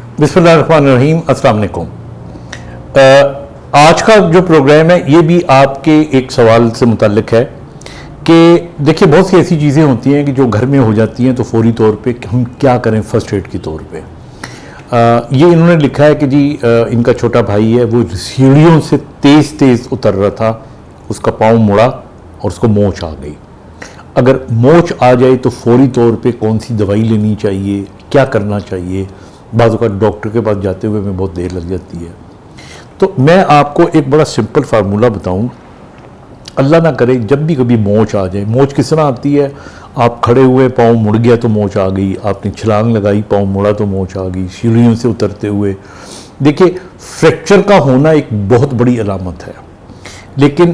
बिस्मिल्लाहिर्रहमानिर्रहीम, अस्सलाम वालेकुम। आज का जो प्रोग्राम है ये भी आपके एक सवाल से मुताल्लिक है कि देखिए बहुत सी ऐसी चीज़ें होती हैं कि जो घर में हो जाती हैं तो फौरी तौर पे हम क्या करें फर्स्ट एड के तौर पे। ये इन्होंने लिखा है कि जी इनका छोटा भाई है, वो सीढ़ियों से तेज़ तेज़ उतर रहा था, उसका पाँव मुड़ा और उसको मोच आ गई। अगर मोच आ जाए तो फौरी तौर पे कौन सी दवाई लेनी चाहिए, क्या करना चाहिए। बाज़ औक़ात डॉक्टर के पास जाते हुए में बहुत देर लग जाती है। तो मैं आपको एक बड़ा सिंपल फार्मूला बताऊं। अल्लाह ना करे जब भी कभी मोच आ जाए, मोच किस तरह आती है, आप खड़े हुए पाँव मुड़ गया तो मोच आ गई, आपने छलांग लगाई पाँव मुड़ा तो मोच आ गई, सीढ़ियों से उतरते हुए। देखिए फ्रैक्चर का होना एक बहुत बड़ी अलामत है, लेकिन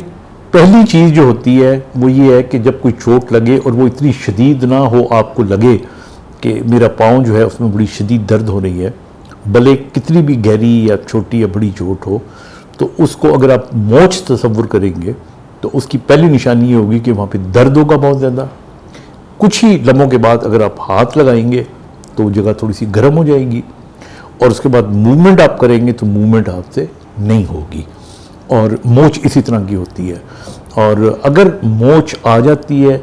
पहली चीज़ जो होती है वो ये है कि जब कोई चोट लगे और वो इतनी शदीद ना हो, आपको लगे कि मेरा पाँव जो है उसमें बड़ी शदीद दर्द हो रही है, भले कितनी भी गहरी या छोटी या बड़ी चोट हो, तो उसको अगर आप मोच तसव्वुर करेंगे तो उसकी पहली निशानी ये होगी कि वहाँ पे दर्द होगा बहुत ज़्यादा। कुछ ही लम्हों के बाद अगर आप हाथ लगाएंगे तो वो जगह थोड़ी सी गर्म हो जाएगी और उसके बाद मूवमेंट आप करेंगे तो मूवमेंट आपसे नहीं होगी, और मोच इसी तरह की होती है। और अगर मोच आ जाती है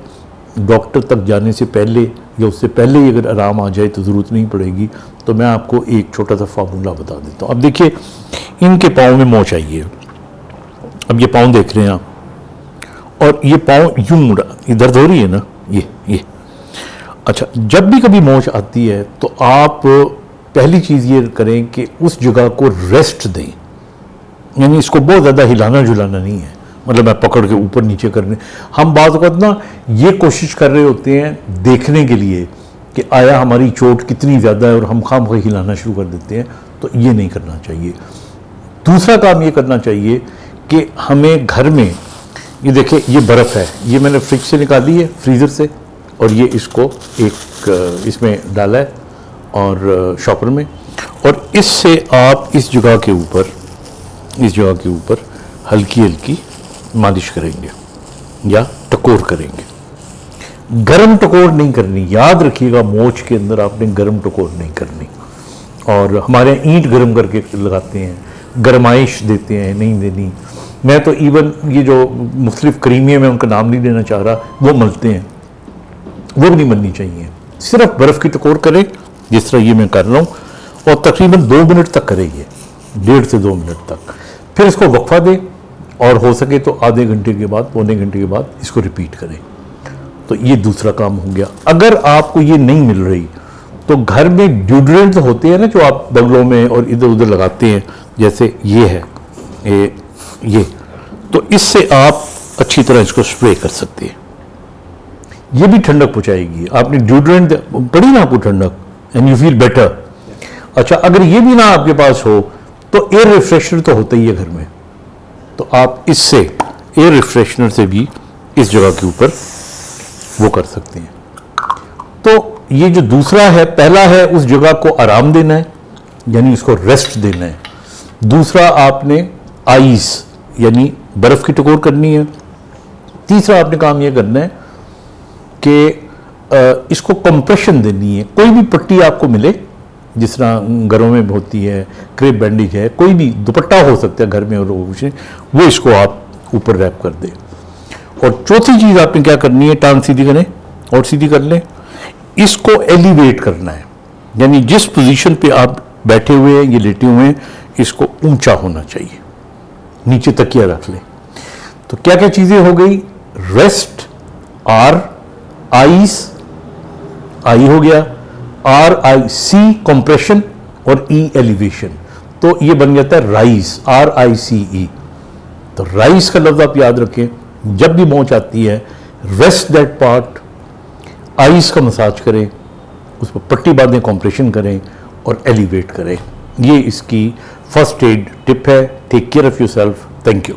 डॉक्टर तक जाने से पहले या उससे पहले ही अगर आराम आ जाए तो ज़रूरत नहीं पड़ेगी। तो मैं आपको एक छोटा सा फार्मूला बता देता हूँ। अब देखिए इनके पाँव में मोच आई है, अब ये पाँव देख रहे हैं आप, और ये पाँव यूं मुड़ा, ये दर्द हो रही है ना, ये अच्छा। जब भी कभी मोच आती है तो आप पहली चीज़ ये करें कि उस जगह को रेस्ट दें, यानी इसको बहुत ज़्यादा हिलाना झुलाना नहीं है, मतलब मैं पकड़ के ऊपर नीचे करने। हम बात वक्त ना ये कोशिश कर रहे होते हैं देखने के लिए कि आया हमारी चोट कितनी ज़्यादा है और हम खाम खा हिलाना शुरू कर देते हैं, तो ये नहीं करना चाहिए। दूसरा काम ये करना चाहिए कि हमें घर में, ये देखिए ये बर्फ़ है, ये मैंने फ्रिज से निकाली है, फ्रीज़र से, और ये इसको एक इसमें डाला है और शॉपर में, और इससे आप इस जगह के ऊपर हल्की हल्की मालिश करेंगे या टकोर करेंगे। गरम टकोर नहीं करनी, याद रखिएगा मोच के अंदर आपने गरम टकोर नहीं करनी। और हमारे यहाँ ईंट गरम करके लगाते हैं, गरमाइश देते हैं, नहीं देनी। मैं तो इवन ये जो मुख्तलिफ क्रीमियाँ, मैं उनका नाम नहीं लेना चाह रहा, वो मलते हैं, वो भी नहीं मलनी चाहिए। सिर्फ बर्फ़ की टकोर करें जिस तरह ये मैं कर रहा हूँ, और तकरीबन 2 मिनट तक करें, ये 1.5 से 2 मिनट तक। फिर इसको वक्फा दें और हो सके तो आधे घंटे के बाद, पौने घंटे के बाद इसको रिपीट करें। तो ये दूसरा काम हो गया। अगर आपको ये नहीं मिल रही तो घर में डिओड्रेंट होते हैं ना, जो आप बगलों में और इधर उधर लगाते हैं, जैसे ये है ये, तो इससे आप अच्छी तरह इसको स्प्रे कर सकते हैं। ये भी ठंडक पहुंचाएगी। आपने डिओड्रेंट पड़ी ना आपको ठंडक, एंड यू फील बेटर। अच्छा, अगर ये भी ना आपके पास हो तो एयर रिफ्रेशनर तो होता ही है घर में, तो आप इससे एयर रिफ्रेशनर से भी इस जगह के ऊपर वो कर सकते हैं। तो ये जो दूसरा है, पहला है उस जगह को आराम देना है, यानी उसको रेस्ट देना है। दूसरा आपने आइस यानी बर्फ़ की टकोर करनी है। तीसरा आपने काम ये करना है कि इसको कंप्रेशन देनी है। कोई भी पट्टी आपको मिले, जिस तरह घरों में होती है, क्रेप बैंडेज है, कोई भी दुपट्टा हो सकता है घर में, और वो इसको आप ऊपर रैप कर दें। और चौथी चीज़ आपने क्या करनी है, टांग सीधी करें और सीधी कर लें, इसको एलिवेट करना है, यानी जिस पोजीशन पे आप बैठे हुए हैं, ये लेटे हुए हैं, इसको ऊंचा होना चाहिए, नीचे तकिया रख लें। तो क्या क्या चीज़ें हो गई, रेस्ट, आर आइस, आई हो गया, RIC कंप्रेशन और E एलिवेशन, तो ये बन जाता है राइस, RICE। तो राइस का लफ्ज़ आप याद रखें, जब भी मोच आती है रेस्ट दैट पार्ट, आइस का मसाज करें, उस पर पट्टी बांधें, कंप्रेशन करें और एलिवेट करें। ये इसकी फर्स्ट एड टिप है। Take care of yourself. Thank you.